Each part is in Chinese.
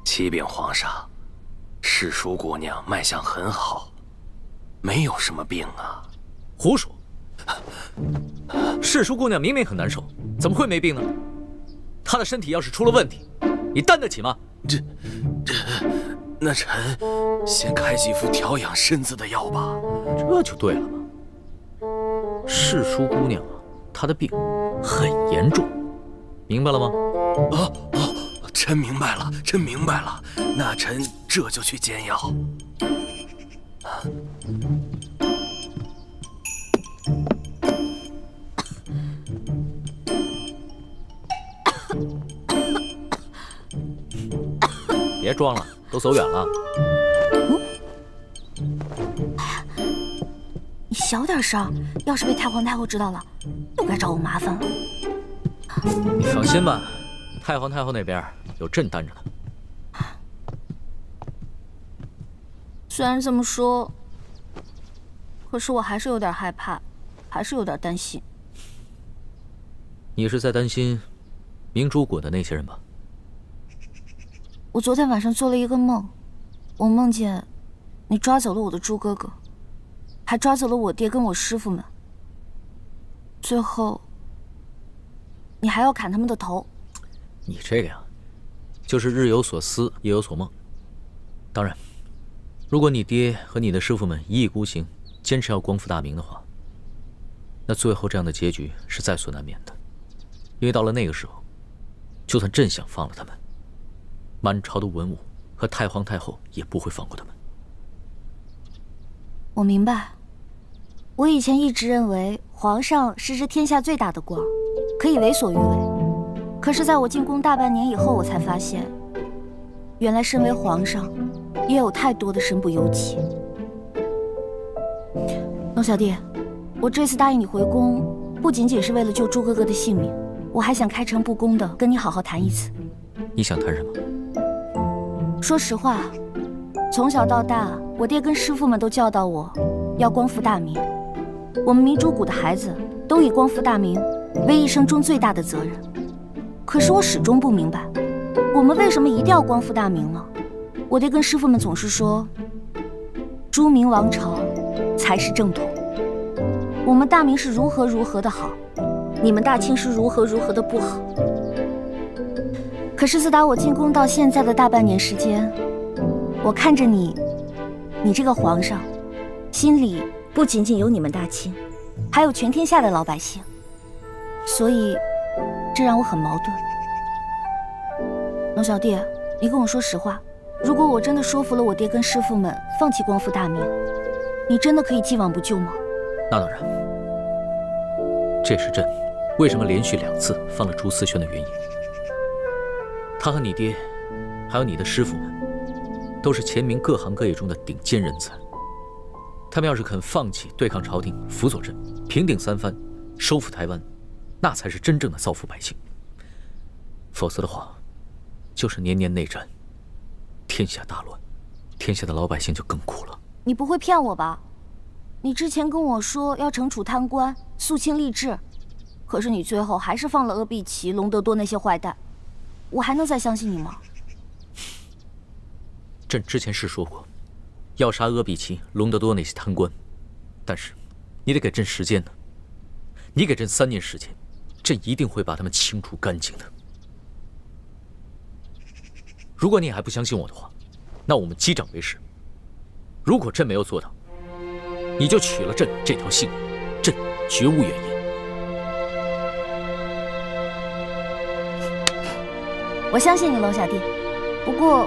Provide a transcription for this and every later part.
启禀皇上，世淑姑娘脉象很好，没有什么病啊。胡说！世淑姑娘明明很难受，怎么会没病呢？她的身体要是出了问题，你担得起吗？那臣先开几副调养身子的药吧。这就对了嘛。世淑姑娘啊，她的病很严重，明白了吗？臣明白了，臣明白了。那臣这就去煎药。别装了，都走远了。你小点声，要是被太皇太后知道了，又该找我麻烦了。你放心吧，太皇太后那边有朕担着呢。虽然这么说，可是我还是有点害怕，还是有点担心。你是在担心明珠谷的那些人吧？我昨天晚上做了一个梦，我梦见你抓走了我的猪哥哥，还抓走了我爹跟我师傅们，最后你还要砍他们的头。你这个呀，就是日有所思，夜有所梦。当然，如果你爹和你的师傅们一意孤行，坚持要光复大明的话，那最后这样的结局是在所难免的。因为到了那个时候，就算朕想放了他们，满朝的文武和太皇太后也不会放过他们。我明白，我以前一直认为皇上是这天下最大的官，可以为所欲为。可是在我进宫大半年以后，我才发现，原来身为皇上，也有太多的身不由己。龙小弟，我这次答应你回宫，不仅仅是为了救猪哥哥的性命，我还想开诚布公的跟你好好谈一次。你想谈什么？说实话，从小到大，我爹跟师傅们都教导我，要光复大明。我们明珠谷的孩子都以光复大明为一生中最大的责任。可是我始终不明白，我们为什么一定要光复大明呢？我爹跟师傅们总是说，朱明王朝才是正统。我们大明是如何如何的好，你们大清是如何如何的不好。可是自打我进宫到现在的大半年时间，我看着你这个皇上，心里不仅仅有你们大清，还有全天下的老百姓，所以这让我很矛盾。龙小弟，你跟我说实话，如果我真的说服了我爹跟师傅们放弃光复大明，你真的可以既往不咎吗？那当然，这是朕为什么连续2次放了朱思轩的原因。他和你爹，还有你的师傅们，都是前明各行各业中的顶尖人才。他们要是肯放弃对抗朝廷，辅佐朕，平定三藩，收复台湾，那才是真正的造福百姓。否则的话，就是年年内战，天下大乱，天下的老百姓就更苦了。你不会骗我吧？你之前跟我说要惩处贪官，肃清吏治，可是你最后还是放了阿碧琪、隆德多那些坏蛋，我还能再相信你吗？朕之前是说过，要杀阿碧琪、隆德多那些贪官，但是你得给朕时间呢。你给朕3年时间，朕一定会把他们清除干净的。如果你还不相信我的话，那我们击掌为誓。如果朕没有做到，你就取了朕这条性命，朕绝无怨言。我相信你，龙小弟。不过，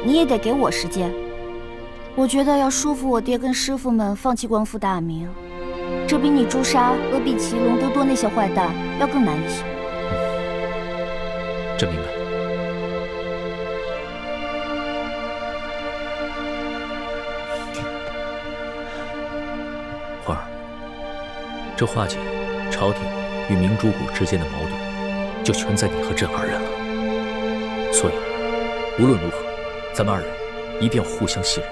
你也得给我时间。我觉得要说服我爹跟师傅们放弃光复大明，这比你诛杀阿碧琪、隆德多那些坏蛋要更难一些。朕明白。花儿，这化解朝廷与明珠谷之间的矛盾，就全在你和朕二人了。所以，无论如何，咱们二人一定要互相信任，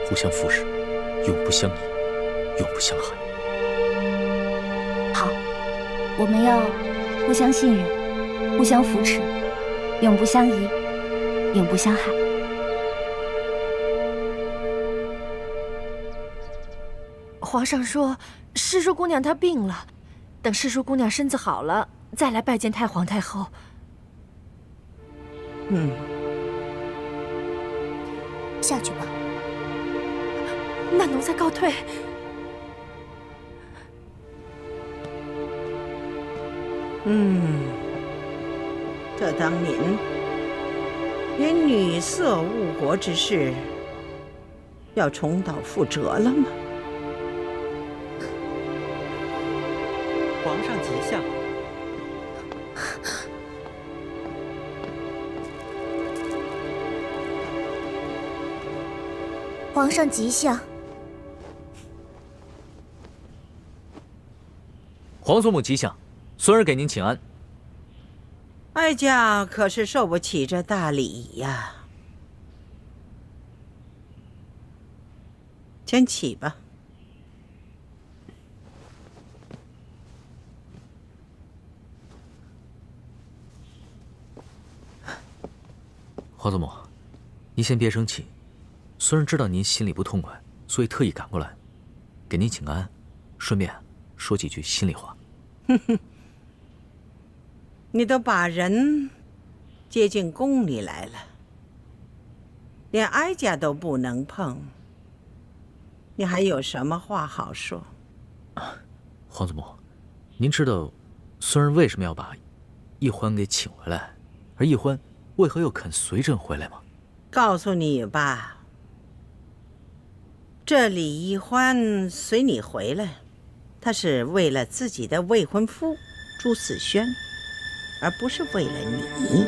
互相扶持，永不相疑，永不相害。好，我们要互相信任，互相扶持，永不相疑，永不相害。皇上说，诗书姑娘她病了，等诗书姑娘身子好了，再来拜见太皇太后。下去吧。那奴才告退。这当您连女色误国之事要重蹈覆辙了吗？皇上吉祥。皇上吉祥。皇祖母吉祥，孙儿给您请安。哀家可是受不起这大礼呀。先起吧。皇祖母，您先别生气。孙儿知道您心里不痛快，所以特意赶过来，给您请安，顺便说几句心里话。你都把人接进宫里来了，连哀家都不能碰，你还有什么话好说？皇祖母，您知道孙儿为什么要把奕欢给请回来，而奕欢为何又肯随朕回来吗？告诉你吧，这李奕欢随你回来，他是为了自己的未婚夫朱思轩，而不是为了你。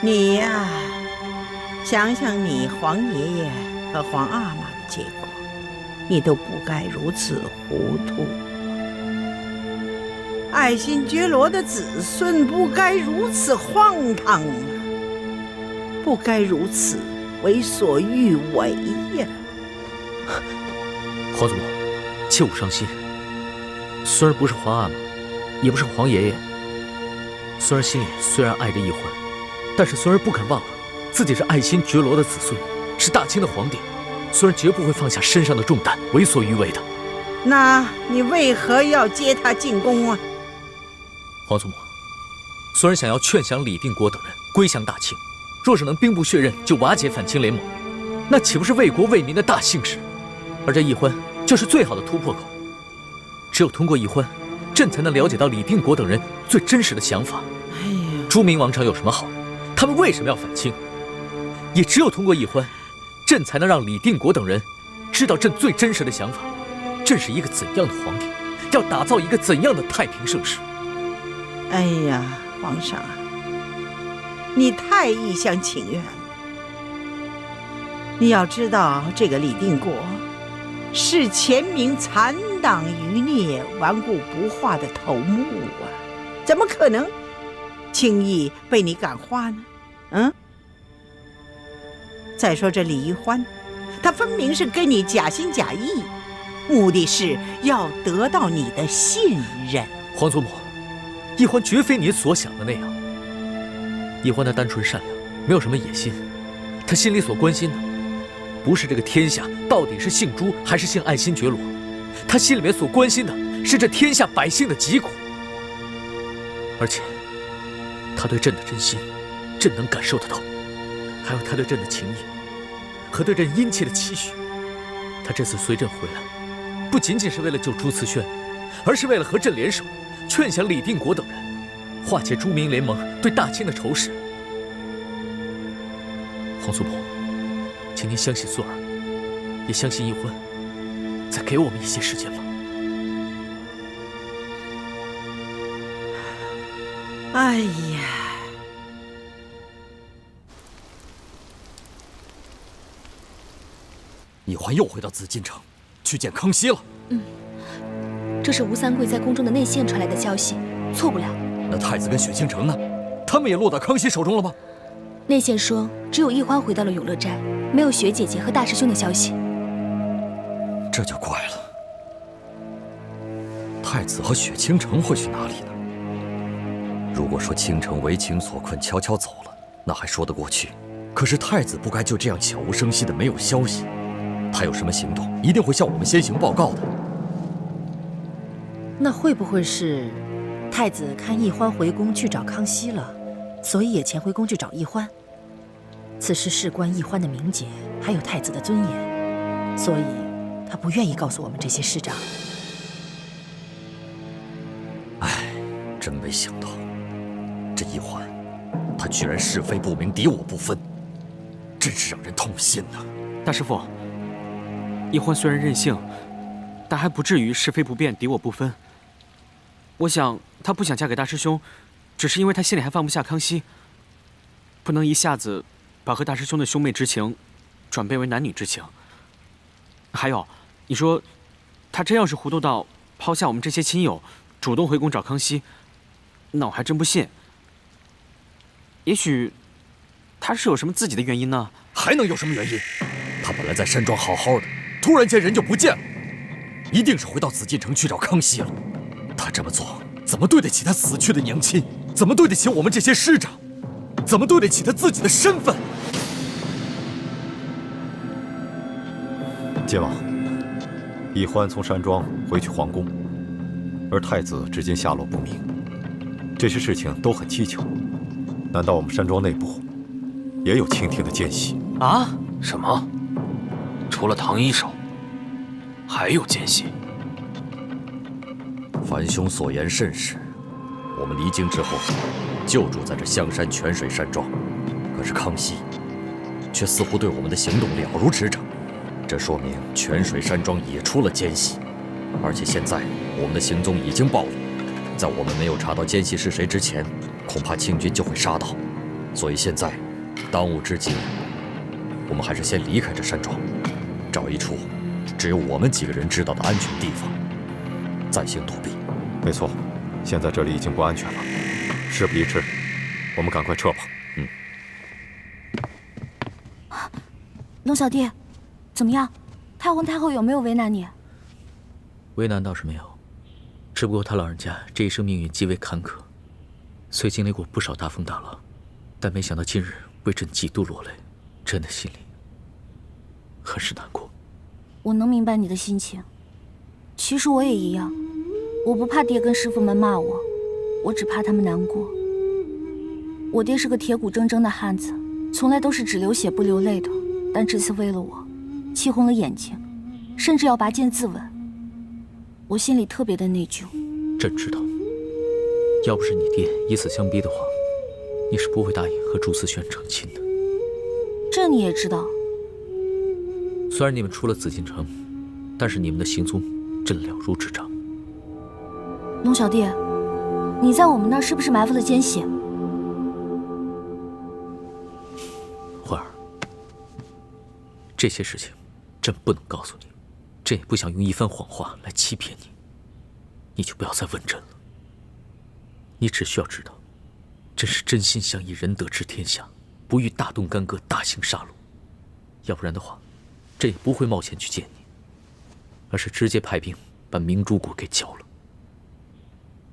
你呀，想想你皇爷爷和皇阿玛的结果，你都不该如此糊涂。爱新觉罗的子孙不该如此荒唐啊，不该如此为所欲为呀！皇祖母，切勿伤心。孙儿不是皇阿玛，也不是皇爷爷。孙儿心里虽然爱着奕欢，但是孙儿不肯忘了自己是爱新觉罗的子孙，是大清的皇帝。孙儿绝不会放下身上的重担，为所欲为的。那你为何要接他进宫啊？皇祖母，孙儿想要劝降李定国等人归降大清，若是能兵不血刃就瓦解反清联盟，那岂不是为国为民的大幸事？而这奕欢就是最好的突破口。只有通过奕欢，朕才能了解到李定国等人最真实的想法。哎呀，朱明王朝有什么好？他们为什么要反清？也只有通过奕欢，朕才能让李定国等人知道朕最真实的想法。朕是一个怎样的皇帝，要打造一个怎样的太平盛世。哎呀，皇上啊，你太一厢情愿了。你要知道，这个李定国是前明残党余孽、顽固不化的头目啊，怎么可能轻易被你感化呢？再说这李奕欢，他分明是跟你假心假意，目的是要得到你的信任。皇祖母，奕欢绝非你所想的那样。奕欢他单纯善良，没有什么野心。他心里所关心的，不是这个天下到底是姓朱还是姓爱新觉罗，他心里面所关心的是这天下百姓的疾苦。而且，他对朕的真心，朕能感受得到，还有他对朕的情谊和对朕殷切的期许。他这次随朕回来，不仅仅是为了救朱慈轩，而是为了和朕联手，劝降李定国等人，化解朱明联盟对大清的仇视。皇祖母，请您相信孙儿，也相信奕欢，再给我们一些时间吧。哎呀，易欢又回到紫禁城，去见康熙了。这是吴三桂在宫中的内线传来的消息，错不了。那太子跟雪清城呢？他们也落到康熙手中了吗？内线说，只有易欢回到了永乐斋，没有雪姐姐和大师兄的消息。这就怪了。太子和雪清城会去哪里呢？如果说倾城为情所困，悄悄走了，那还说得过去。可是太子不该就这样悄无声息的没有消息，他有什么行动，一定会向我们先行报告的。那会不会是太子看易欢回宫去找康熙了，所以也潜回宫去找易欢？此事事关易欢的名节，还有太子的尊严，所以他不愿意告诉我们这些师长。唉，真没想到，这易欢，他居然是非不明，敌我不分，真是让人痛心呐！大师父，易欢虽然任性，但还不至于是非不辨，敌我不分。我想她不想嫁给大师兄，只是因为她心里还放不下康熙，不能一下子把和大师兄的兄妹之情转变为男女之情。还有，你说她真要是糊涂到抛下我们这些亲友，主动回宫找康熙，那我还真不信。也许她是有什么自己的原因呢？还能有什么原因？他本来在山庄好好的，突然间人就不见了，一定是回到紫禁城去找康熙了。他这么做，怎么对得起他死去的娘亲？怎么对得起我们这些师长？怎么对得起他自己的身份？晋王，易欢从山庄回去皇宫，而太子至今下落不明，这些事情都很蹊跷。难道我们山庄内部也有倾听的奸细？啊？什么？除了唐一手，还有奸细？樊兄所言甚是，我们离京之后，就住在这香山泉水山庄，可是康熙却似乎对我们的行动了如指掌，这说明泉水山庄也出了奸细，而且现在我们的行踪已经暴露，在我们没有查到奸细是谁之前，恐怕清军就会杀到，所以现在当务之急，我们还是先离开这山庄，找一处只有我们几个人知道的安全地方，再行躲避。没错，现在这里已经不安全了，事不宜迟，我们赶快撤吧。龙小弟，怎么样？太皇太后有没有为难你？为难倒是没有，只不过他老人家这一生命运极为坎坷，虽经历过不少大风大浪，但没想到今日为朕几度落泪，朕的心里很是难过。我能明白你的心情，其实我也一样。我不怕爹跟师傅们骂我，我只怕他们难过。我爹是个铁骨铮铮的汉子，从来都是只流血不流泪的，但这次为了我，气红了眼睛，甚至要拔剑自刎。我心里特别的内疚。朕知道，要不是你爹以死相逼的话，你是不会答应和朱思轩成亲的。这你也知道。虽然你们出了紫禁城，但是你们的行踪，朕了如指掌。龙小弟，你在我们那儿是不是埋伏了奸细？欢儿，这些事情，朕不能告诉你，朕也不想用一番谎话来欺骗你，你就不要再问朕了。你只需要知道，朕是真心想以仁德治天下，不欲大动干戈、大兴杀戮。要不然的话，朕也不会冒险去见你，而是直接派兵把明珠谷给剿了。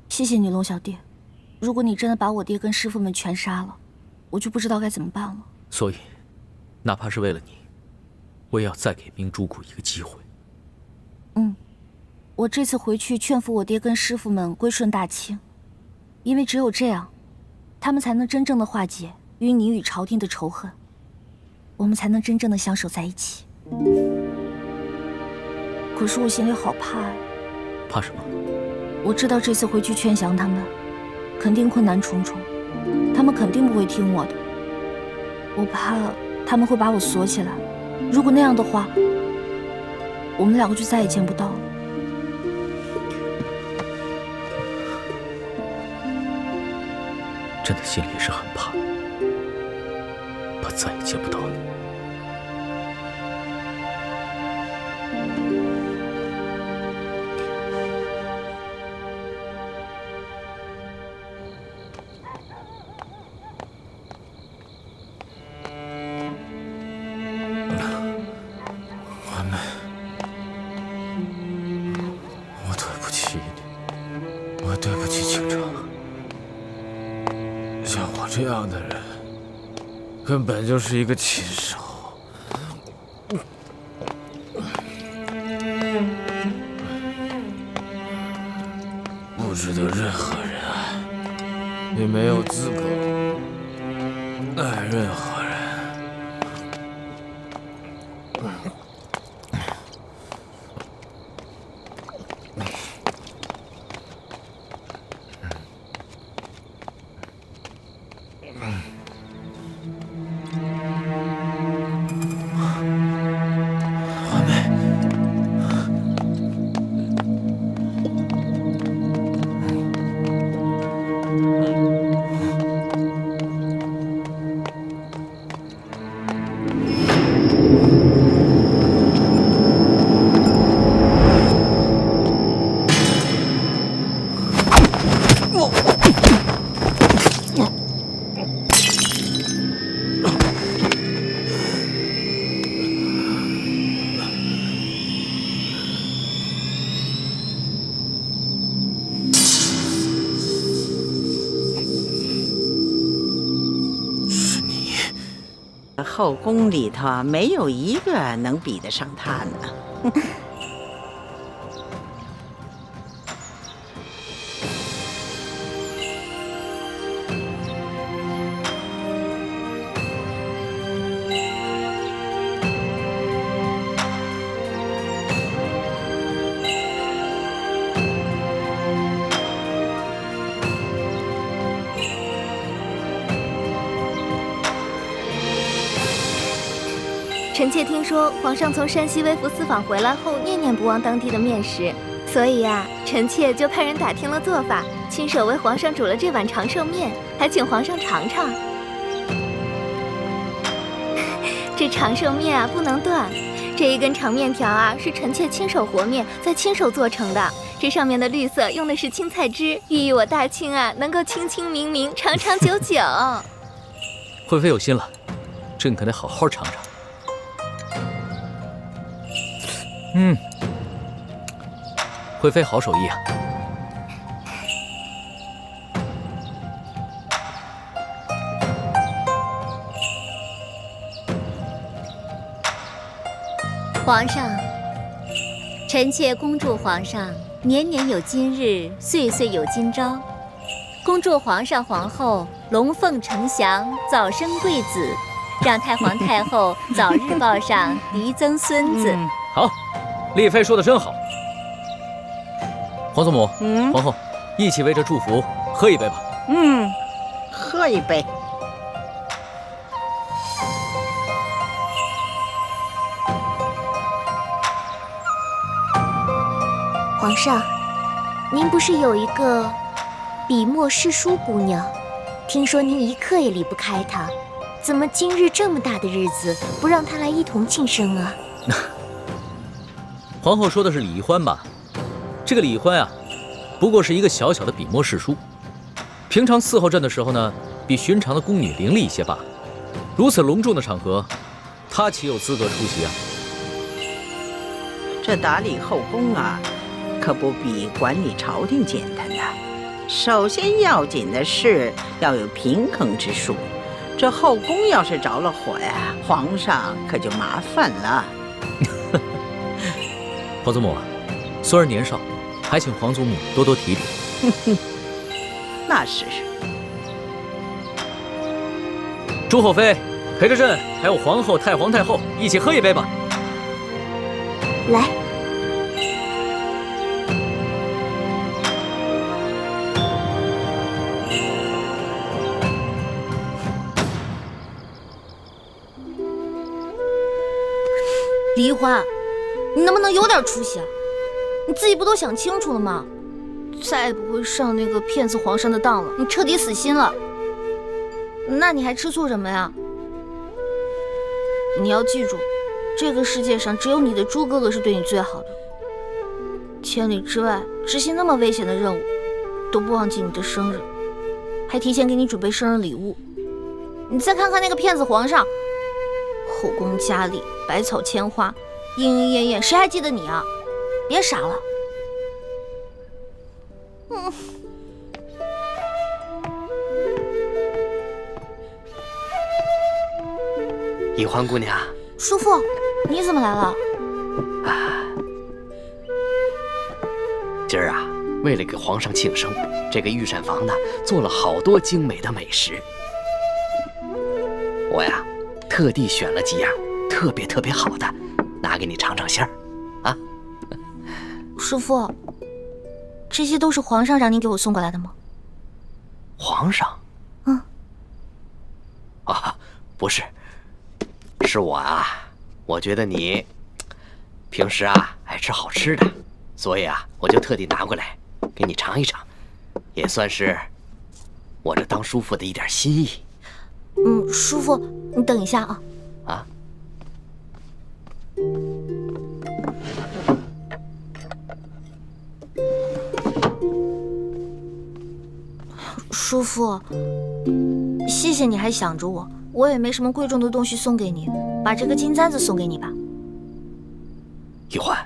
谢谢你，龙小弟。如果你真的把我爹跟师傅们全杀了，我就不知道该怎么办了。所以，哪怕是为了你，我也要再给明珠谷一个机会。我这次回去劝服我爹跟师傅们归顺大清，因为只有这样，他们才能真正的化解与你与朝廷的仇恨，我们才能真正的相守在一起。可是我心里好怕呀。怕什么？我知道这次回去劝降他们，肯定困难重重，他们肯定不会听我的。我怕他们会把我锁起来，如果那样的话，我们两个就再也见不到了。朕的心里也是很怕，怕再也见不到你。这样的人根本就是一个禽兽。不值得任何人爱，也没有资格爱任何人。后宫里头没有一个能比得上他呢。臣妾听说皇上从山西微服私访回来后，念念不忘当地的面食，所以啊，臣妾就派人打听了做法，亲手为皇上煮了这碗长寿面，还请皇上尝尝。这长寿面啊，不能断。这一根长面条啊，是臣妾亲手和面，再亲手做成的。这上面的绿色用的是青菜汁，寓意我大清啊能够清清明明、长长久久。惠妃有心了，朕可得好好尝尝。惠妃好手艺啊！皇上，臣妾恭祝皇上年年有今日，岁岁有今朝。恭祝皇上皇后龙凤呈祥，早生贵子，让太皇太后早日抱上嫡曾孙子。好，丽妃说的真好。皇祖母，皇后，一起为这祝福喝一杯吧。喝一杯。皇上，您不是有一个笔墨诗书姑娘？听说您一刻也离不开她，怎么今日这么大的日子，不让她来一同庆生啊？皇后说的是李易欢吧？这个李易欢啊，不过是一个小小的笔墨诗书，平常伺候朕的时候呢，比寻常的宫女伶俐一些罢了。如此隆重的场合，她岂有资格出席啊？这打理后宫啊，可不比管理朝廷简单呐。首先要紧的是要有平衡之术，这后宫要是着了火呀，皇上可就麻烦了。皇祖母，孙儿年少，还请皇祖母多多提点。那是。朱后妃，陪着朕还有皇后、太皇太后一起喝一杯吧。来。梨花，你能不能有点出息啊？你自己不都想清楚了吗？再也不会上那个骗子皇上的当了，你彻底死心了。那你还吃醋什么呀？你要记住，这个世界上只有你的猪哥哥是对你最好的。千里之外执行那么危险的任务，都不忘记你的生日，还提前给你准备生日礼物。你再看看那个骗子皇上，后宫佳丽，百草千花，莺莺燕燕，谁还记得你啊？别傻了。易欢姑娘，叔父，你怎么来了？今儿啊，为了给皇上庆生，这个御膳房呢做了好多精美的美食。我呀，特地选了几样特别好的，拿给你尝尝鲜儿。啊，叔父，这些都是皇上让您给我送过来的吗？皇上？啊，不是，是我啊。我觉得你平时啊爱吃好吃的，所以啊，我就特地拿过来给你尝一尝，也算是我这当叔父的一点心意。叔父，你等一下啊。啊？叔父，谢谢你还想着我，我也没什么贵重的东西送给你，把这个金簪子送给你吧。易欢，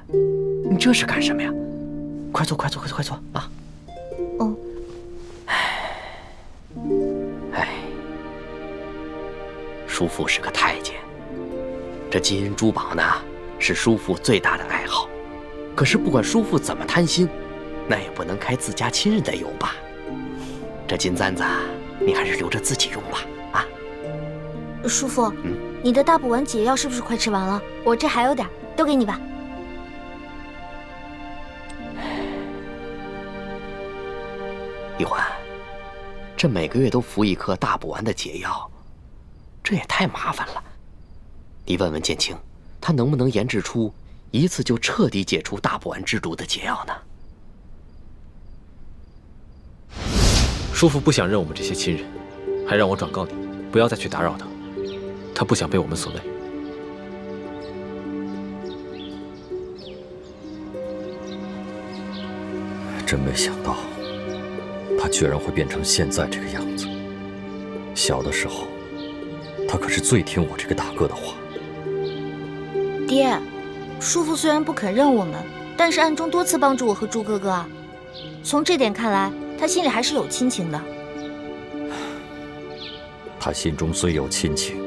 你这是干什么呀？快坐啊！哦。叔父是个太监，这金银珠宝呢是叔父最大的爱好。可是不管叔父怎么贪心，那也不能开自家亲人的油吧？这金簪子你还是留着自己用吧。啊，叔父，你的大补丸解药是不是快吃完了？我这还有点，都给你吧。易欢，这每个月都服一颗大补丸的解药，这也太麻烦了。你问问剑清，他能不能研制出一次就彻底解除大补丸之毒的解药呢？叔父不想认我们这些亲人，还让我转告你，不要再去打扰他，他不想被我们所累。真没想到，他居然会变成现在这个样子。小的时候，他可是最听我这个大哥的话。爹，叔父虽然不肯认我们，但是暗中多次帮助我和朱哥哥啊。从这点看来，他心里还是有亲情的。他心中虽有亲情，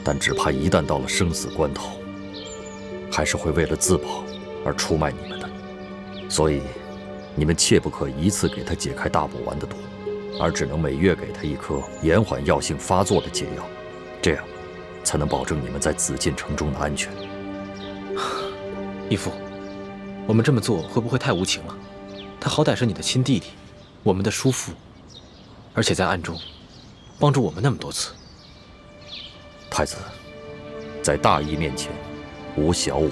但只怕一旦到了生死关头，还是会为了自保而出卖你们的。所以，你们切不可一次给他解开大补丸的毒，而只能每月给他一颗延缓药性发作的解药，这样才能保证你们在紫禁城中的安全。义父，我们这么做会不会太无情了？他好歹是你的亲弟弟，我们的叔父，而且在暗中帮助我们那么多次。太子，在大义面前，无小我。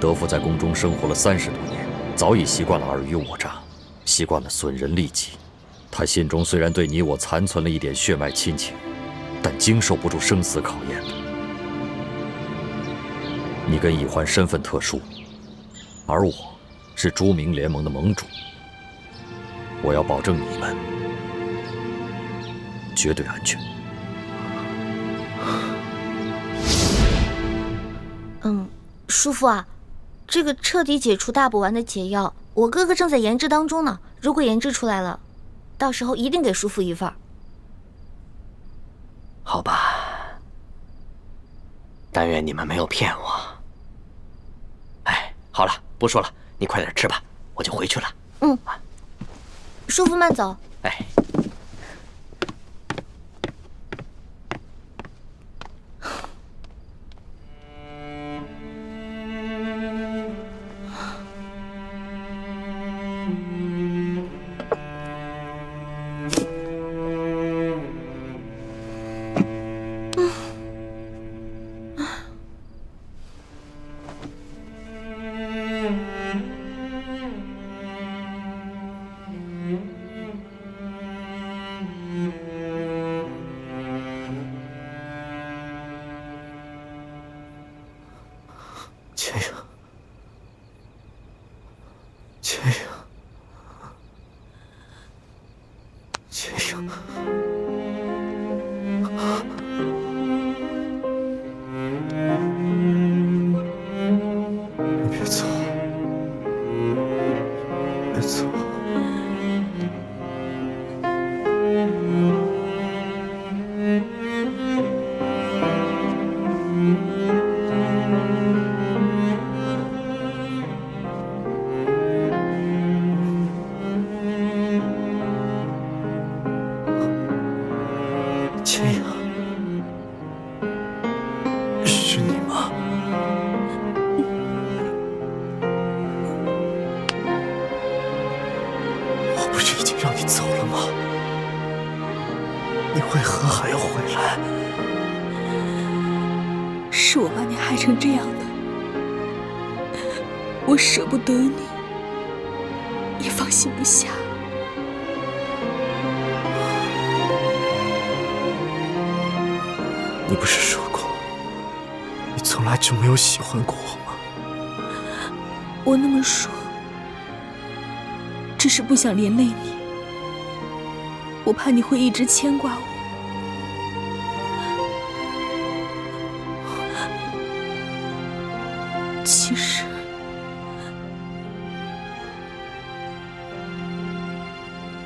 德父在宫中生活了30多年，早已习惯了尔虞我诈，习惯了损人利己。他心中虽然对你我残存了一点血脉亲情，但经受不住生死考验的。你跟易欢身份特殊，而我是朱明联盟的盟主。我要保证你们绝对安全。叔父啊，这个彻底解除大补丸的解药，我哥哥正在研制当中呢。如果研制出来了，到时候一定给叔父一份。好吧，但愿你们没有骗我。哎，好了，不说了，你快点吃吧，我就回去了。叔父慢走。哎。何还要回来？是我把你害成这样的，我舍不得你，也放心不下。你不是说过，你从来就没有喜欢过我吗？我那么说，只是不想连累你，我怕你会一直牵挂我。其实，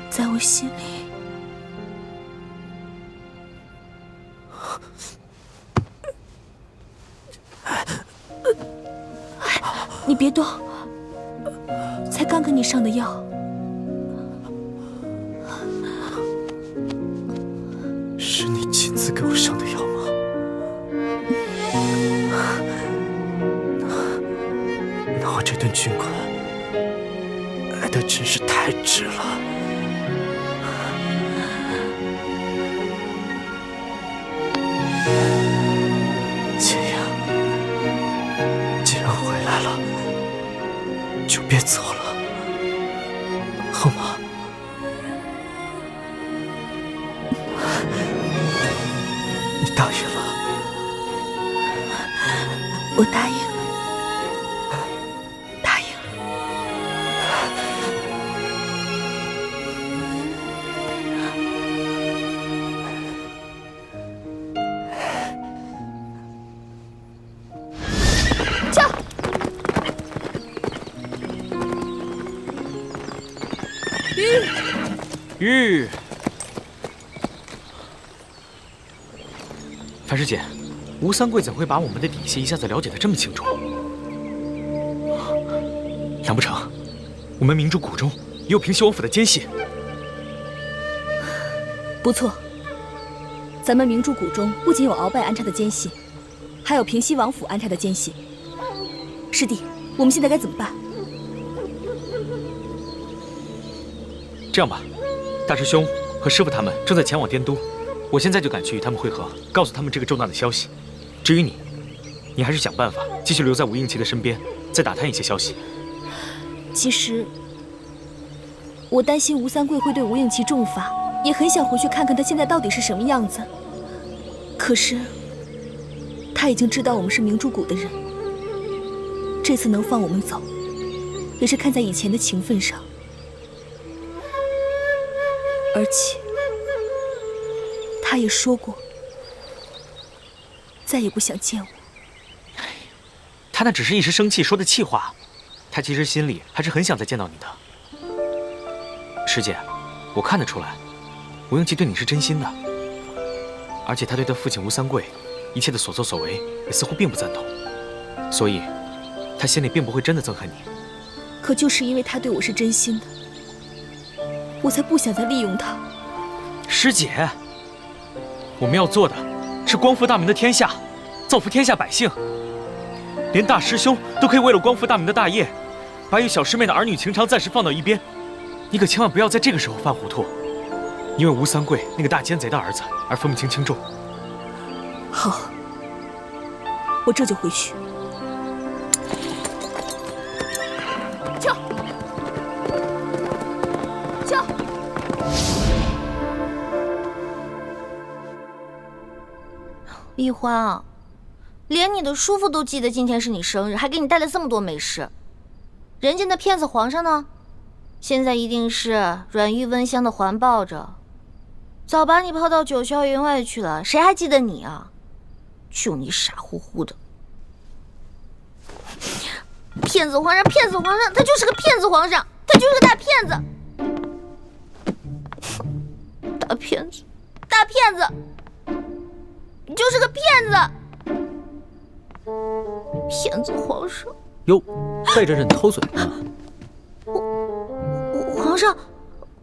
在我心里，你别动，才刚给你上的药。是你亲自给我上的药吗？那我这顿军款挨得真是太值了。姐呀，既然回来了，就别走了，好吗？你答应了？我答应了。玉，樊师姐，吴三桂怎会把我们的底细一下子了解得这么清楚？难不成我们明珠谷中也有平西王府的奸细？不错，咱们明珠谷中不仅有鳌拜安插的奸细，还有平西王府安插的奸细。师弟，我们现在该怎么办？这样吧，大师兄和师傅他们正在前往滇都，我现在就赶去与他们会合，告诉他们这个重大的消息。至于你，你还是想办法继续留在吴应奇的身边，再打探一些消息。其实，我担心吴三桂会对吴应奇重罚，也很想回去看看他现在到底是什么样子。可是，他已经知道我们是明珠谷的人，这次能放我们走，也是看在以前的情分上。而且，他也说过，再也不想见我。他那只是一时生气说的气话，他其实心里还是很想再见到你的。师姐，我看得出来，吴应奇对你是真心的，而且他对他父亲吴三桂一切的所作所为也似乎并不赞同，所以，他心里并不会真的憎恨你。可就是因为他对我是真心的，我才不想再利用他。师姐，我们要做的是光复大明的天下，造福天下百姓。连大师兄都可以为了光复大明的大业，把与小师妹的儿女情长暂时放到一边。你可千万不要在这个时候犯糊涂，因为吴三桂那个大奸贼的儿子而分不清轻重。好，我这就回去。撤！撤！一欢，连你的叔父都记得今天是你生日，还给你带了这么多美食。人家那骗子皇上呢？现在一定是软玉温香的环抱着，早把你抛到九霄云外去了，谁还记得你啊？就你傻乎乎的，骗子皇上，骗子皇上，他就是个骗子皇上，他就是个大骗子，大骗子，大骗子。你就是个骗子！骗子皇上！哟，背着朕偷嘴呢！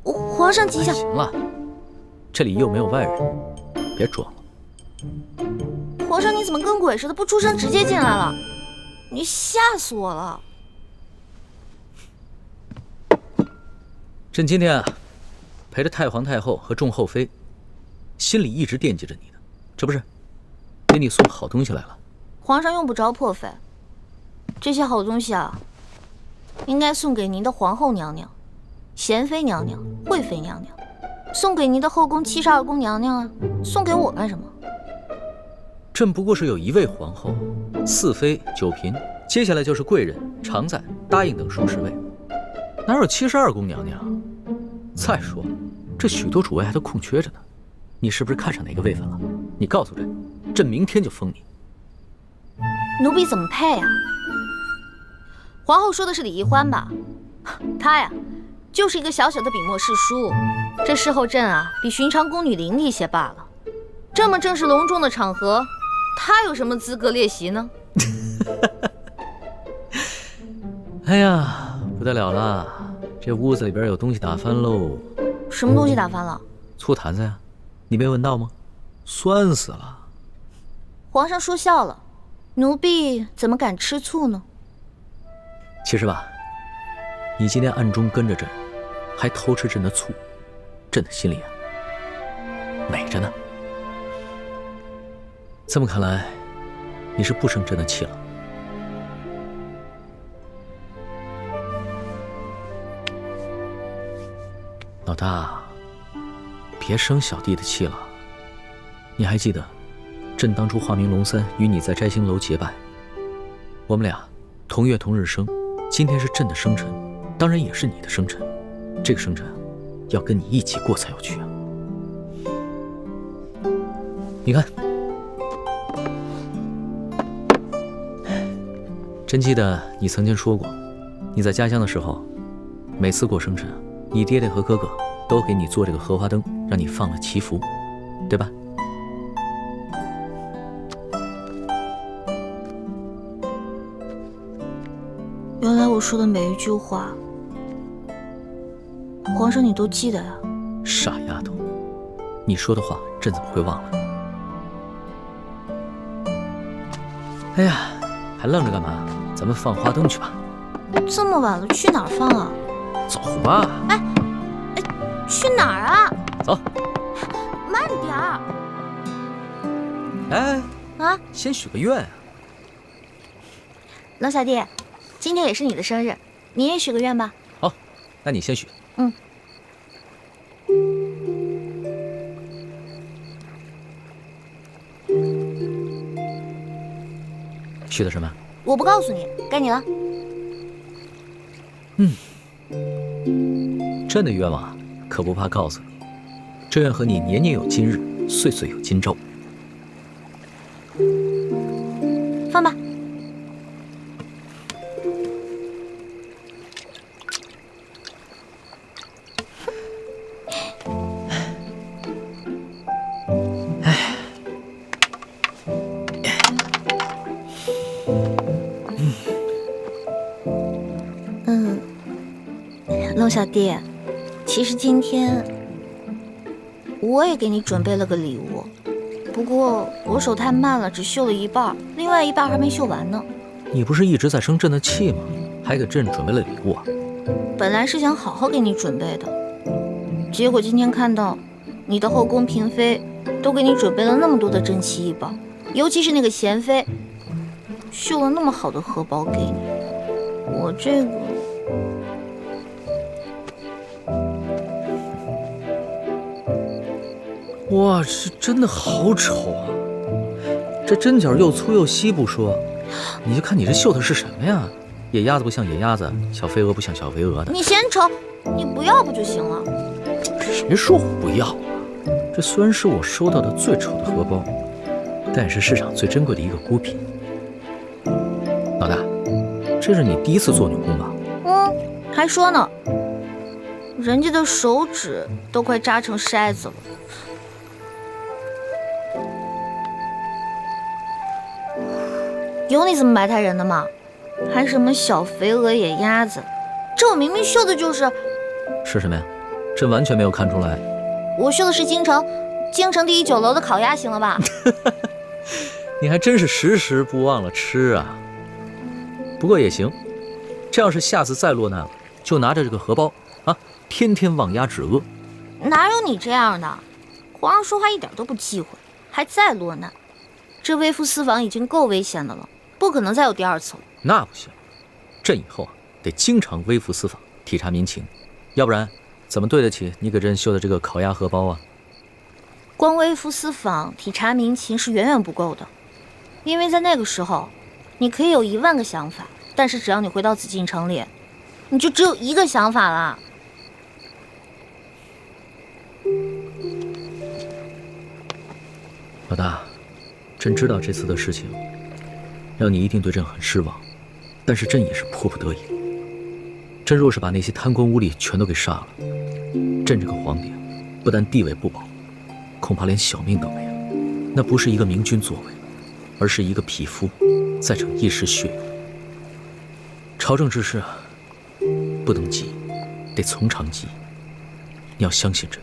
皇上吉祥！行了，这里又没有外人，别装了。皇上，你怎么跟鬼似的，不出声直接进来了？你吓死我了！朕今天啊，陪着太皇太后和众后妃，心里一直惦记着你呢。这不是给你送好东西来了。皇上用不着破费，这些好东西啊，应该送给您的皇后娘娘、贤妃娘娘、惠妃娘娘，送给您的后宫72宫娘娘啊，送给我干什么？朕不过是有1位皇后、4妃、9嫔，接下来就是贵人、常在、答应等数10位，哪有72宫娘娘？再说了，这许多主位还都空缺着呢，你是不是看上哪个位分了？你告诉朕，朕明天就封你。奴婢怎么配啊？皇后说的是李易欢吧？她呀，就是一个小小的笔墨侍书，这侍候朕啊，比寻常宫女伶俐些罢了。这么正式隆重的场合，她有什么资格列席呢？哎呀，不得了了，这屋子里边有东西打翻喽！什么东西打翻了？醋坛子呀，你没闻到吗？酸死了！皇上说笑了，奴婢怎么敢吃醋呢？其实吧，你今天暗中跟着朕，还偷吃朕的醋，朕的心里啊，美着呢。这么看来，你是不生朕的气了。老大，别生小弟的气了。你还记得，朕当初化名龙三与你在摘星楼结拜，我们俩同月同日生，今天是朕的生辰，当然也是你的生辰。这个生辰要跟你一起过才有趣啊！你看，朕记得你曾经说过，你在家乡的时候，每次过生辰，你爹爹和哥哥都给你做这个荷花灯，让你放了祈福，对吧？原来我说的每一句话，皇上你都记得呀？傻丫头，你说的话朕怎么会忘了？哎呀，还愣着干嘛？咱们放花灯去吧。这么晚了，去哪儿放啊？走吧。哎，去哪儿啊？走。慢点儿。哎啊，先许个愿啊。龙小弟，今天也是你的生日，你也许个愿吧。好，那你先许。嗯。许的什么？我不告诉你，该你了。朕的愿望可不怕告诉你，这愿和你年年有今日，岁岁有今朝。放吧。龙小弟，其实今天我也给你准备了个礼物，不过我手太慢了，只绣了一半，另外一半还没绣完呢。你不是一直在生朕的气吗？还给朕准备了礼物啊？本来是想好好给你准备的，结果今天看到你的后宫嫔妃都给你准备了那么多的珍奇异宝，尤其是那个贤妃，绣了那么好的荷包给你，我这个……哇，这真的好丑啊！这针脚又粗又稀不说，你就看你这绣的是什么呀？野鸭子不像野鸭子，小飞蛾不像小飞蛾的。你嫌丑，你不要不就行了？谁说我不要啊？这虽然是我收到的最丑的荷包，但也是市场最珍贵的一个孤品。老大，这是你第一次做女工吧？还说呢，人家的手指都快扎成筛子了。有你这么埋汰人的吗？还什么小肥鹅野鸭子，这我明明绣的就是什么呀？朕完全没有看出来。我绣的是京城第1酒楼的烤鸭，行了吧？你还真是时时不忘了吃啊。不过也行，这要是下次再落难了，就拿着这个荷包啊，天天忘鸭止饿。哪有你这样的？皇上说话一点都不忌讳，还在落难。这微服私访已经够危险的了，不可能再有第二次了。那不行，朕以后啊得经常微服私访，体察民情，要不然怎么对得起你给朕绣的这个烤鸭荷包啊？光微服私访、体察民情是远远不够的，因为在那个时候，你可以有10000个想法，但是只要你回到紫禁城里，你就只有一个想法了。老大，朕知道这次的事情让你一定对朕很失望，但是朕也是迫不得已。朕若是把那些贪官污吏全都给杀了，朕这个皇帝不但地位不保，恐怕连小命都没了。那不是一个明君作为，而是一个匹夫在逞一时血勇。朝政之事啊，不能急，得从长计议。你要相信朕，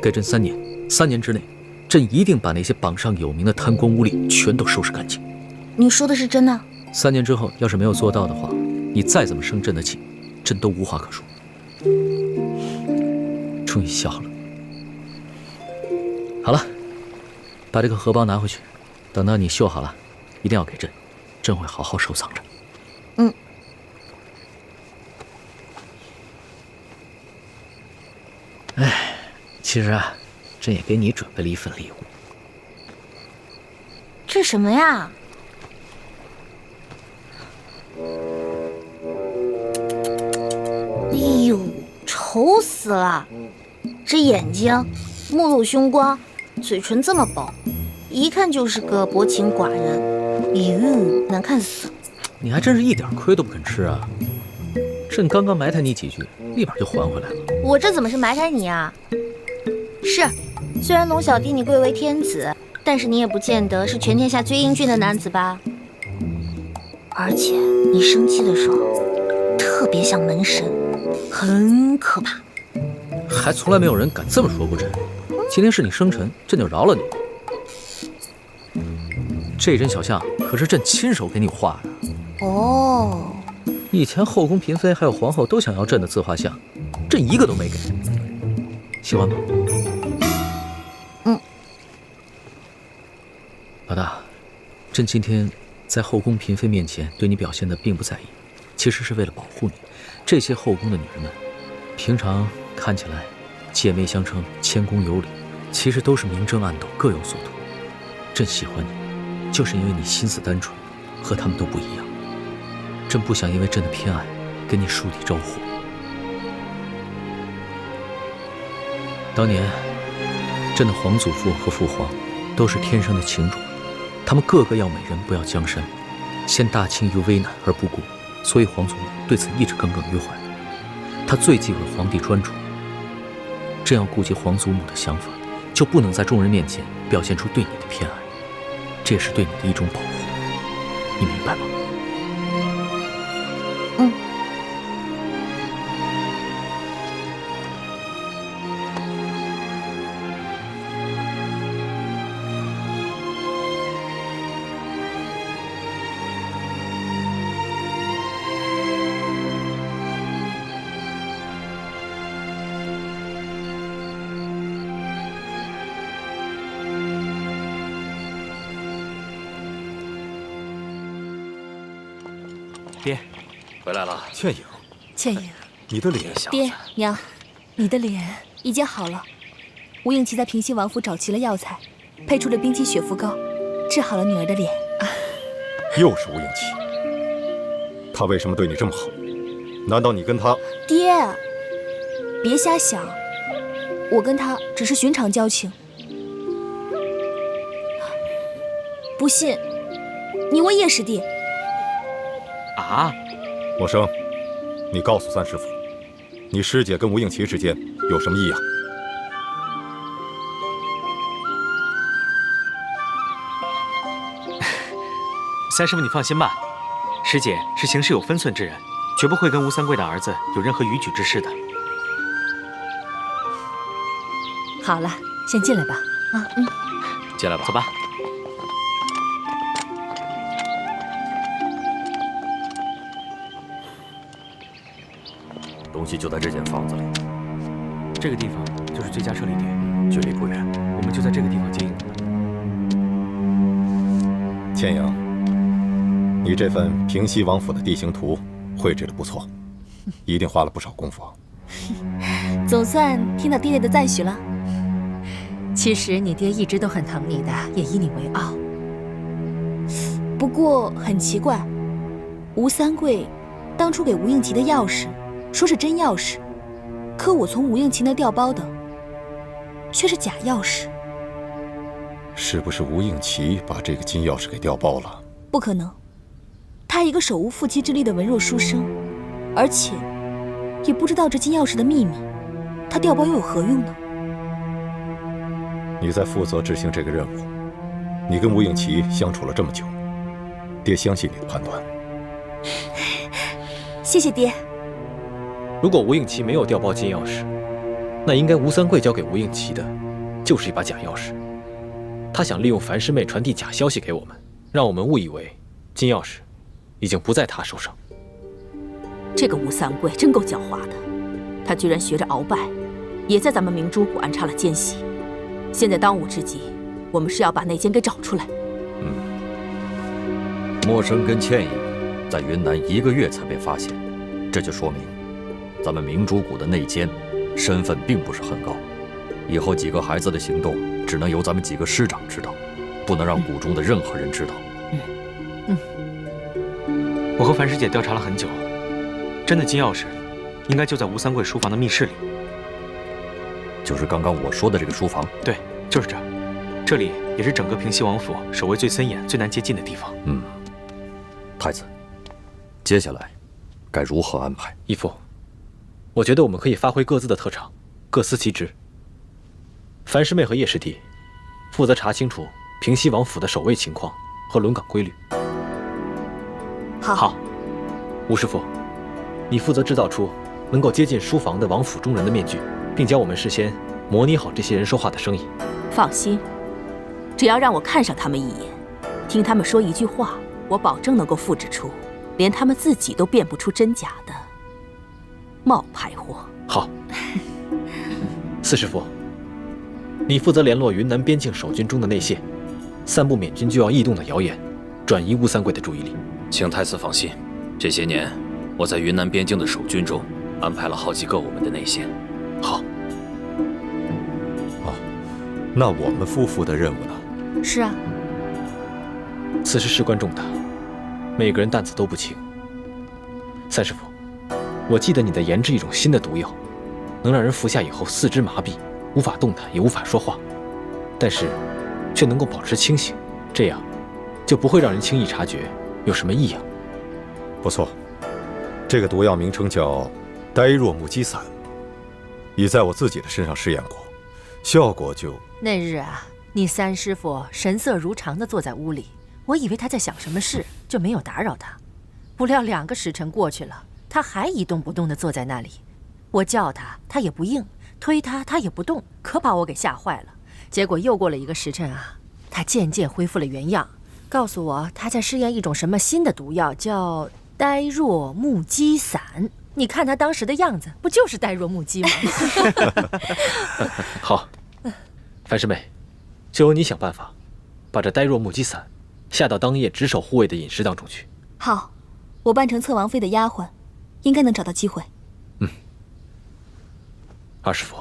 给朕3年，3年之内，朕一定把那些榜上有名的贪官污吏全都收拾干净。你说的是真的？3年之后，要是没有做到的话，你再怎么生朕的气，朕都无话可说。终于笑了。好了，把这个荷包拿回去，等到你绣好了，一定要给朕，朕会好好收藏着。嗯。哎，其实啊，朕也给你准备了一份礼物。这什么呀？哎呦，丑死了！这眼睛，目露凶光，嘴唇这么薄，一看就是个薄情寡人。哟，难看死了！你还真是一点亏都不肯吃啊！朕刚刚埋汰你几句，立马就还回来了。我这怎么是埋汰你啊？是，虽然龙小弟你贵为天子，但是你也不见得是全天下最英俊的男子吧？而且你生气的时候，特别像门神，很可怕。还从来没有人敢这么说过朕。今天是你生辰，朕就饶了你。这针小象可是朕亲手给你画的。哦。以前后宫嫔妃还有皇后都想要朕的自画像，朕一个都没给。喜欢吗？嗯。老大，朕今天在后宫嫔妃面前对你表现的并不在意，其实是为了保护你。这些后宫的女人们，平常看起来姐妹相称、谦恭有礼，其实都是明争暗斗，各有所图。朕喜欢你，就是因为你心思单纯，和他们都不一样。朕不想因为朕的偏爱跟你树敌招祸。当年，朕的皇祖父和父皇都是天生的情种，他们个个要美人不要江山，陷大清于危难而不顾，所以皇祖母对此一直耿耿于怀。他最忌讳皇帝专宠，朕要顾及皇祖母的想法，就不能在众人面前表现出对你的偏爱，这也是对你的一种保护，你明白吗？嗯。爹，回来了。倩影，倩影，你的脸，爹娘，你的脸已经好了。吴应琪在平西王府找齐了药材，配出了冰肌血肤膏，治好了女儿的脸。又是吴应琪，他为什么对你这么好？难道你跟他？爹，别瞎想，我跟他只是寻常交情。不信，你问叶师弟。啊！默生，你告诉三师傅，你师姐跟吴应琪之间有什么异样？三师傅，你放心吧，师姐是行事有分寸之人，绝不会跟吴三桂的儿子有任何逾矩之事的。好了，先进来吧。啊，进来吧，走吧。东西就在这间房子里。这个地方就是最佳撤离点。距离不远。我们就在这个地方接应。千阳，你这份平西王府的地形图绘制的不错，一定花了不少功夫。总算听到爹爹的赞许了。其实你爹一直都很疼你的，也以你为傲。不过很奇怪，吴三桂当初给吴应奇的钥匙，说是真钥匙，可我从吴应奇那调包的，却是假钥匙。是不是吴应奇把这个金钥匙给调包了？不可能，他一个手无缚鸡之力的文弱书生，而且也不知道这金钥匙的秘密，他调包又有何用呢？你在负责执行这个任务，你跟吴应奇相处了这么久，爹相信你的判断。谢谢爹。如果吴应奇没有调包金钥匙，那应该吴三桂交给吴应奇的，就是一把假钥匙。他想利用樊师妹传递假消息给我们，让我们误以为金钥匙已经不在他手上。这个吴三桂真够狡猾的，他居然学着鳌拜，也在咱们明珠谷安插了奸细。现在当务之急，我们是要把内奸给找出来。莫生跟倩影在云南1个月才被发现，这就说明咱们明珠谷的内奸身份并不是很高。以后几个孩子的行动只能由咱们几个师长知道，不能让谷中的任何人知道。我和樊师姐调查了很久，真的金钥匙应该就在吴三桂书房的密室里。就是刚刚我说的这个书房？对，就是这儿。这里也是整个平西王府守卫最森严、最难接近的地方。太子，接下来该如何安排？义父，我觉得我们可以发挥各自的特长，各司其职。樊师妹和叶师弟负责查清楚平西王府的守卫情况和轮岗规律。好。吴师傅，你负责制造出能够接近书房的王府中人的面具，并教我们事先模拟好这些人说话的声音。放心，只要让我看上他们一眼，听他们说一句话，我保证能够复制出连他们自己都辨不出真假的冒牌货。好。四师傅，你负责联络云南边境守军中的内线，散布缅军就要异动的谣言，转移吴三桂的注意力。请太子放心，这些年我在云南边境的守军中安排了好几个我们的内线。好。那我们夫妇的任务呢？是啊，此事事关重大，每个人担子都不轻。三师傅，我记得你在研制一种新的毒药，能让人服下以后四肢麻痹，无法动弹，也无法说话，但是却能够保持清醒，这样就不会让人轻易察觉有什么异样。不错，这个毒药名称叫呆若木鸡散，已在我自己的身上试验过，效果就……那日啊，你三师傅神色如常地坐在屋里，我以为他在想什么事，就没有打扰他。不料2个时辰过去了，他还一动不动地坐在那里。我叫他，他也不应；推他，他也不动，可把我给吓坏了。结果又过了1个时辰啊，他渐渐恢复了原样，告诉我他在试验一种什么新的毒药，叫呆若木鸡散。你看他当时的样子，不就是呆若木鸡吗？好。樊师妹，就由你想办法，把这呆若木鸡散下到当夜值守护卫的饮食当中去。好，我扮成侧王妃的丫鬟，应该能找到机会。二师傅，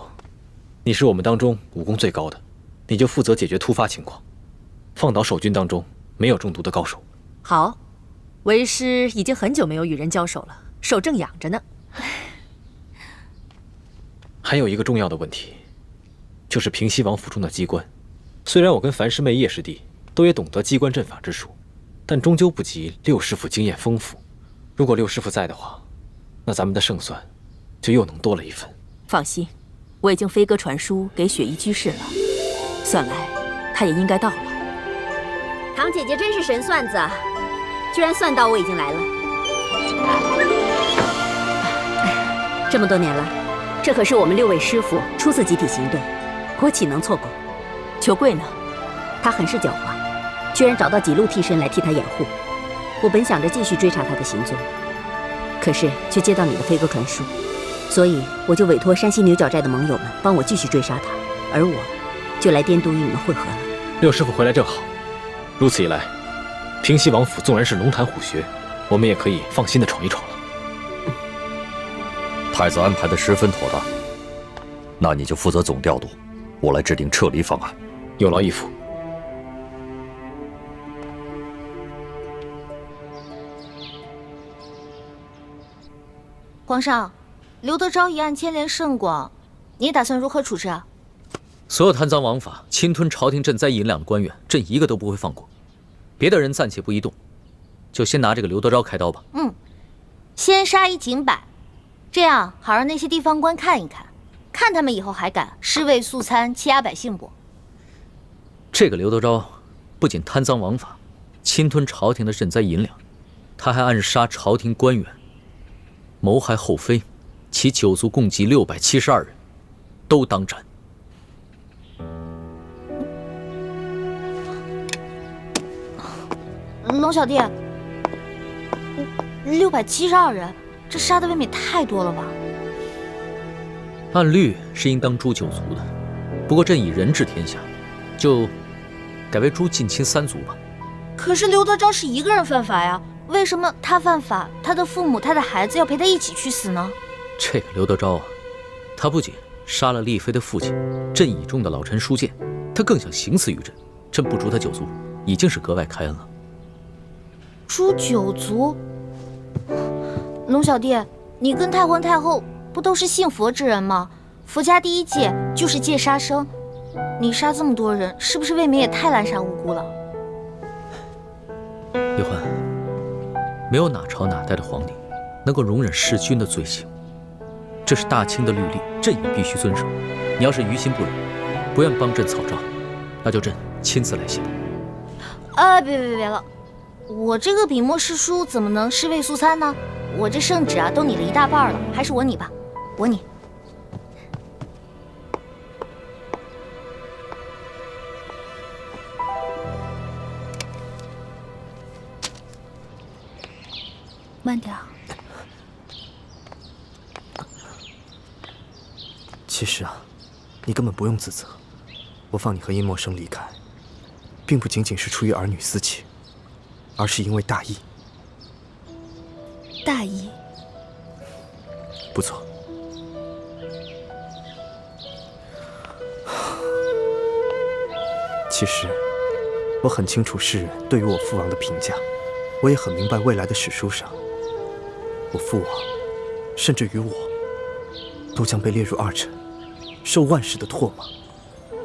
你是我们当中武功最高的，你就负责解决突发情况，放倒守军当中没有中毒的高手。好，为师已经很久没有与人交手了，手正痒着呢。还有一个重要的问题，就是平西王府中的机关。虽然我跟樊师妹、叶师弟都也懂得机关阵法之术，但终究不及六师傅经验丰富。如果六师傅在的话，那咱们的胜算就又能多了一分。放心，我已经飞鸽传书给雪衣居士了，算来他也应该到了。堂姐姐真是神算子，居然算到我已经来了。这么多年了，这可是我们6位师傅初次集体行动，我岂能错过？裘贵呢？他很是狡猾，居然找到几路替身来替他掩护。我本想着继续追查他的行踪，可是却接到你的飞鸽传书，所以我就委托山西牛角寨的盟友们帮我继续追杀他，而我就来监督与你们会合了。六师傅回来正好，如此一来，平西王府纵然是龙潭虎穴，我们也可以放心的闯一闯了。太子安排的十分妥当，那你就负责总调度，我来制定撤离方案。有劳义父。皇上，刘德昭一案牵连甚广，你打算如何处置啊？所有贪赃枉法、侵吞朝廷赈灾银两的官员，朕一个都不会放过。别的人暂且不宜动，就先拿这个刘德昭开刀吧。先杀一儆百，这样好让那些地方官看一看，看他们以后还敢尸位素餐、欺压百姓不？这个刘德昭不仅贪赃枉法、侵吞朝廷的赈灾银两，他还暗杀朝廷官员，谋害后妃，其九族共计672人，都当斩。龙小弟，672人，这杀的未免太多了吧？按律是应当诛九族的，不过朕以人治天下，就改为诛近亲3族吧。可是刘德昭是一个人犯法呀，为什么他犯法，他的父母、他的孩子要陪他一起去死呢？这个刘德昭啊，他不仅杀了丽妃的父亲，朕倚重的老臣舒建，他更想行刺于朕。朕不诛他九族，已经是格外开恩了。诛九族？龙小弟，你跟太皇太后不都是信佛之人吗？佛家第一戒就是戒杀生，你杀这么多人，是不是未免也太滥杀无辜了？叶欢，没有哪朝哪代的皇帝能够容忍弑君的罪行，这是大清的律例，朕也必须遵守。你要是于心不忍，不愿帮朕草诏，那就朕亲自来写吧。别了，我这个笔墨诗书怎么能尸位素餐呢？我这圣旨啊都拟了一大半了，还是我拟吧，我拟。慢点儿。其实啊，你根本不用自责。我放你和殷默生离开，并不仅仅是出于儿女私情，而是因为大义。大义？不错。其实，我很清楚世人对于我父王的评价，我也很明白未来的史书上，我父王，甚至于我，都将被列入二臣，受万世的唾骂。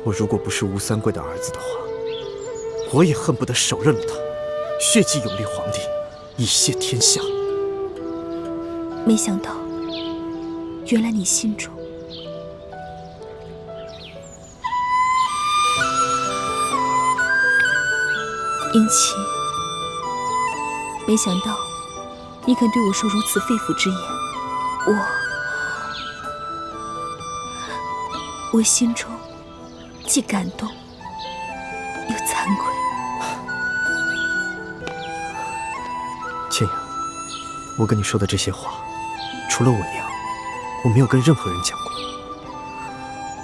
我如果不是吴三桂的儿子的话，我也恨不得手刃了他，血祭永历皇帝，以谢天下。没想到，原来你心中殷琦，没想到你肯对我说如此肺腑之言，我心中既感动又惭愧。倩阳，我跟你说的这些话，除了我娘，我没有跟任何人讲过。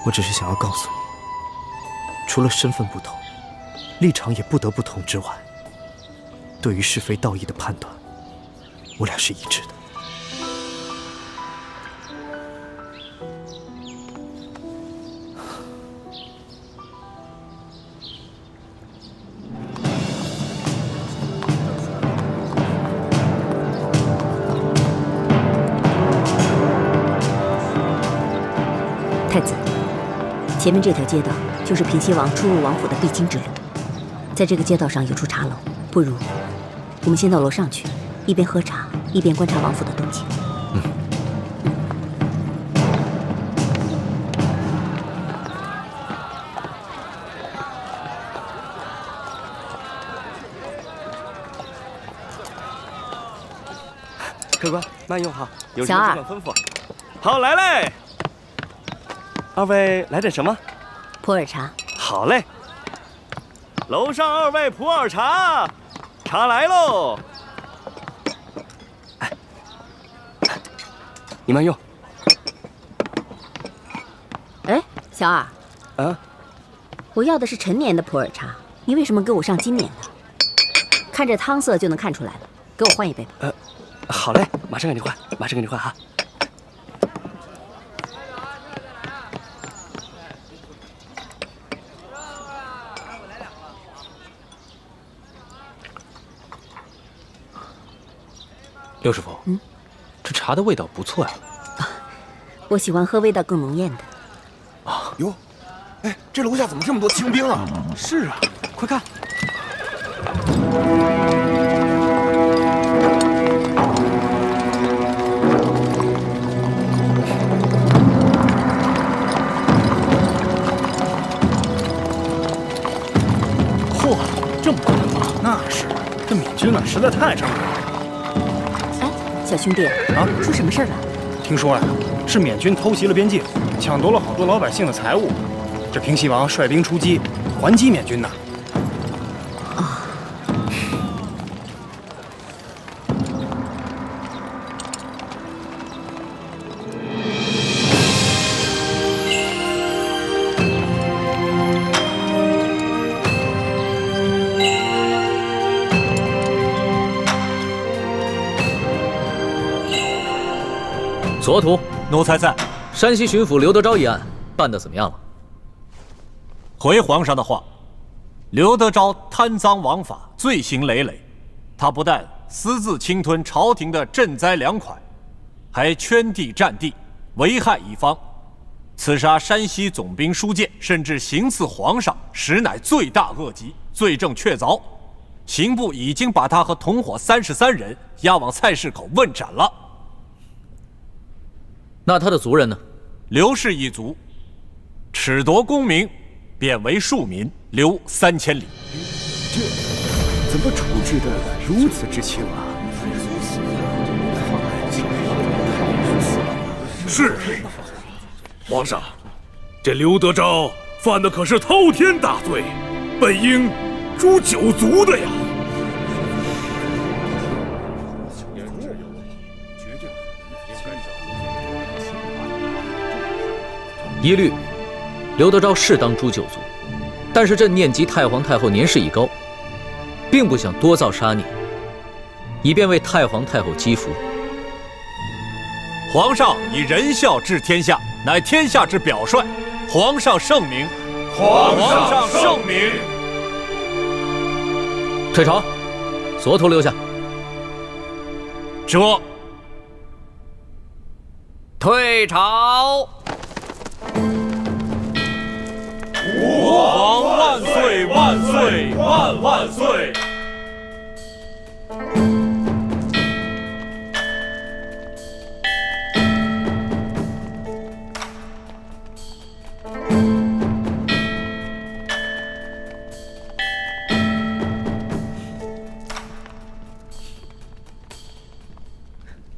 我只是想要告诉你，除了身份不同，立场也不得不同之外，对于是非道义的判断，我俩是一致的。太子，前面这条街道就是平西王出入王府的必经之路。在这个街道上有处茶楼，不如我们先到楼上去，一边喝茶，一边观察王府的动静。客官，慢用哈，有什么尽管吩咐。好，来嘞！二位来点什么？普洱茶。好嘞。楼上二位普洱茶，茶来喽！哎，你慢用。哎，小二。啊？我要的是陈年的普洱茶，你为什么给我上今年的？看这汤色就能看出来了，给我换一杯吧。好嘞，马上给你换，马上给你换哈。刘师傅，这茶的味道不错呀。我喜欢喝味道更浓艳的。哟，哎，这楼下怎么这么多清兵啊？是啊，快看！嚯，这么多人马！那是，这缅军啊，实在太猖狂了。小兄弟啊，出什么事了？听说呀，是缅军偷袭了边境，抢夺了好多老百姓的财物。这平西王率兵出击，还击缅军呐。左土，奴才在。山西巡抚刘德昭一案办得怎么样了？回皇上的话，刘德昭贪赃枉法，罪行累累。他不但私自侵吞朝廷的赈灾粮款，还圈地占地，危害一方，刺杀山西总兵书建，甚至行刺皇上，实乃罪大恶极，罪证确凿。刑部已经把他和同伙33人押往菜市口问斩了。那他的族人呢？刘氏一族，褫夺功名，贬为庶民，流3000里。这怎么处置的如此之轻啊？是，皇上，这刘德昭犯的可是滔天大罪，本应诛9族的呀。一律，刘德昭是当诛9族，但是朕念及太皇太后年事已高，并不想多造杀孽，以便为太皇太后积福。皇上以仁孝治天下，乃天下之表率。皇上圣明，皇上圣明。退朝，左土留下。这退朝。吾皇万岁万岁万万岁！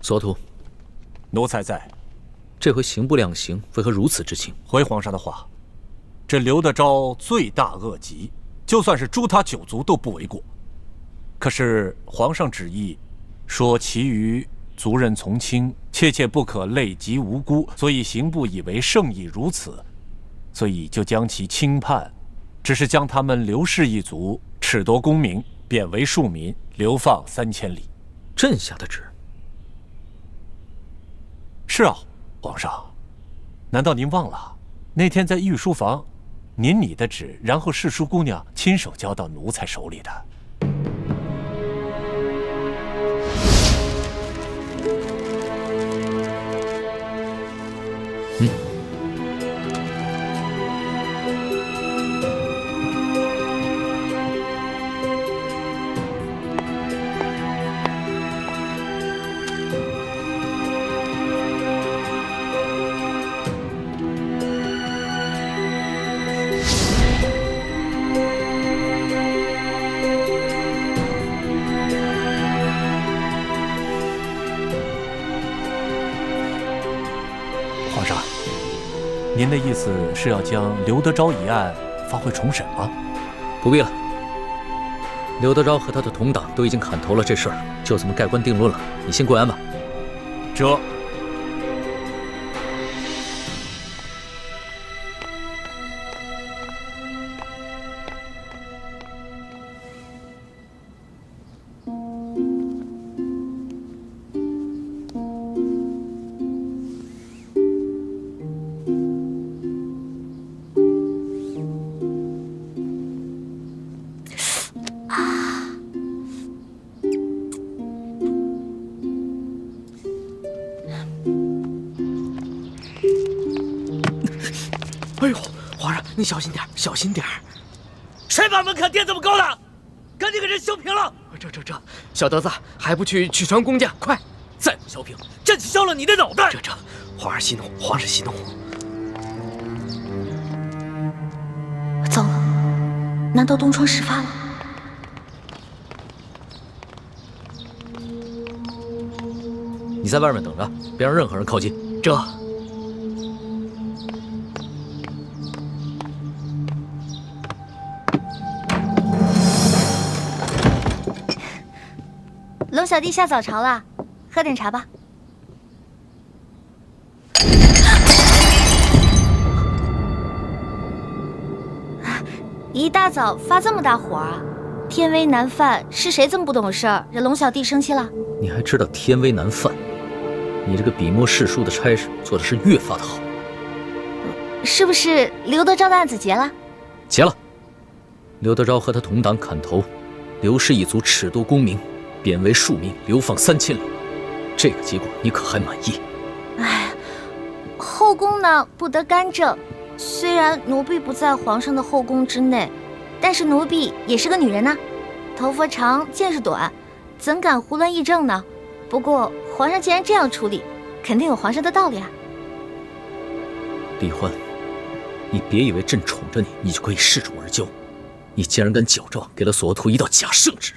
左土，奴才在。这回刑部量刑，为何如此之轻？回皇上的话，这刘德昭罪大恶极，就算是诛他9族都不为过。可是皇上旨意说，其余族人从轻，切切不可累及无辜，所以刑部以为圣意如此，所以就将其轻判，只是将他们刘氏一族褫夺功名，贬为庶民，流放3000里。朕下的旨。是啊，皇上，难道您忘了那天在御书房，您拟的旨，然后侍书姑娘亲手交到奴才手里的？皇上，您的意思是要将刘德昭一案发回重审吗？不必了，刘德昭和他的同党都已经砍头了，这事儿就这么盖棺定论了。你先跪安吧。这。你小心点，小心点。谁把门槛垫这么高的？赶紧给人修平了！这，小德子还不去传公家，快！再不削平，朕削了你的脑袋！这，皇上息怒，皇上息怒。糟了，难道东窗事发了？你在外面等着，别让任何人靠近。这。龙小弟下早朝了，喝点茶吧。一大早发这么大火啊！天威难犯，是谁这么不懂事儿，惹龙小弟生气了？你还知道天威难犯？你这个笔墨诗书的差事做的是越发的好。是不是刘德昭的案子结了？结了。刘德昭和他同党砍头，刘氏一族褫夺功名，贬为庶民，流放3000里。这个结果你可还满意？哎，后宫呢不得干政。虽然奴婢不在皇上的后宫之内，但是奴婢也是个女人呢，头发长，见识短，怎敢胡乱议政呢？不过皇上既然这样处理，肯定有皇上的道理啊。李欢，你别以为朕宠着你，你就可以恃宠而骄。你竟然敢矫诏给了索额图一道假圣旨！